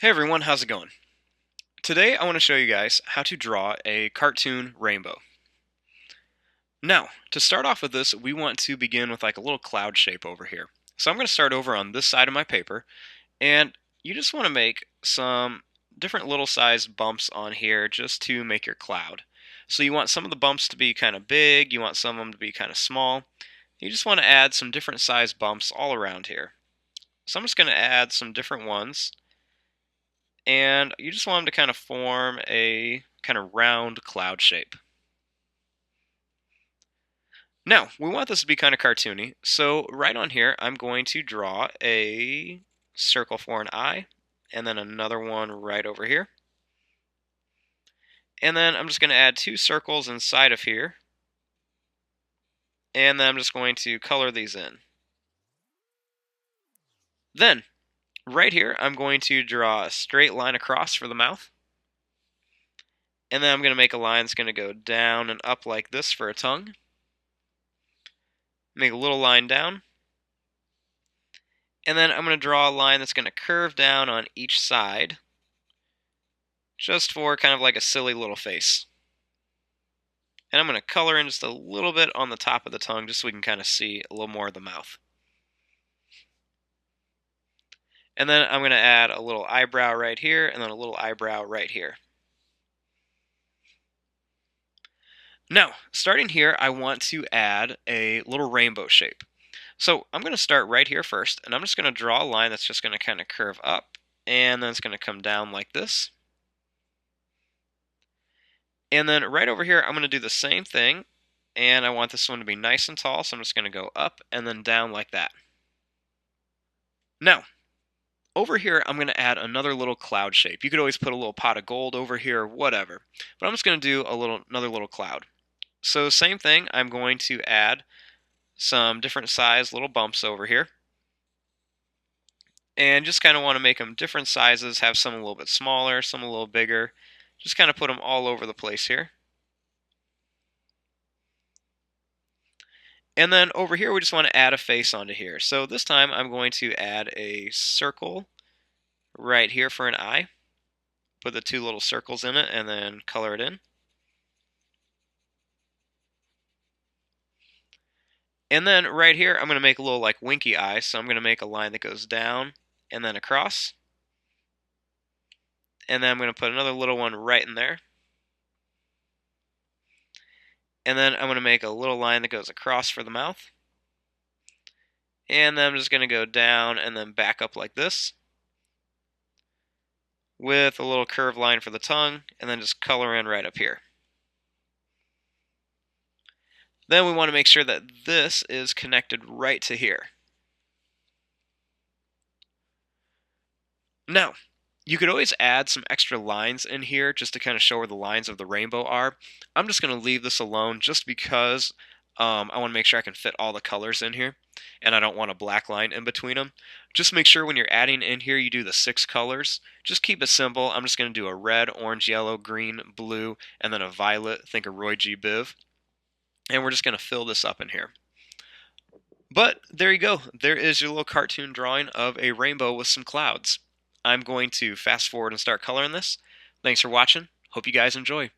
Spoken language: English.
Hey everyone, how's it going? Today I want to show you guys how to draw a cartoon rainbow. Now, to start off with this, we want to begin with like a little cloud shape over here. So I'm going to start over on this side of my paper, and you just want to make some different little sized bumps on here just to make your cloud. So you want some of the bumps to be kind of big, you want some of them to be kind of small. You just want to add some different sized bumps all around here. So I'm just going to add some different ones. And you just want them to kind of form a kind of round cloud shape. Now, we want this to be kind of cartoony, so right on here I'm going to draw a circle for an eye, and then another one right over here. And then I'm just going to add two circles inside of here, and then I'm just going to color these in. Then, right here, I'm going to draw a straight line across for the mouth. And then I'm going to make a line that's going to go down and up like this for a tongue. Make a little line down. And then I'm going to draw a line that's going to curve down on each side, just for kind of like a silly little face. And I'm going to color in just a little bit on the top of the tongue, just so we can kind of see a little more of the mouth. And then I'm going to add a little eyebrow right here, and then a little eyebrow right here. Now, starting here, I want to add a little rainbow shape. So I'm going to start right here first, and I'm just going to draw a line that's just going to kind of curve up, and then it's going to come down like this. And then right over here, I'm going to do the same thing, and I want this one to be nice and tall, so I'm just going to go up and then down like that. Now, over here, I'm going to add another little cloud shape. You could always put a little pot of gold over here or whatever, but I'm just going to do another little cloud. So same thing, I'm going to add some different size little bumps over here. And just kind of want to make them different sizes, have some a little bit smaller, some a little bigger. Just kind of put them all over the place here. And then over here we just want to add a face onto here. So this time I'm going to add a circle right here for an eye. Put the two little circles in it and then color it in. And then right here I'm going to make a little like winky eye. So I'm going to make a line that goes down and then across. And then I'm going to put another little one right in there. And then I'm going to make a little line that goes across for the mouth. And then I'm just going to go down and then back up like this, with a little curved line for the tongue, and then just color in right up here. Then we want to make sure that this is connected right to here. Now, you could always add some extra lines in here just to kind of show where the lines of the rainbow are. I'm just going to leave this alone just because I want to make sure I can fit all the colors in here, and I don't want a black line in between them. Just make sure when you're adding in here you do the 6 colors. Just keep it simple. I'm just going to do a red, orange, yellow, green, blue, and then a violet. Think of Roy G. Biv. And we're just going to fill this up in here. But there you go. There is your little cartoon drawing of a rainbow with some clouds. I'm going to fast forward and start coloring this. Thanks for watching. Hope you guys enjoy.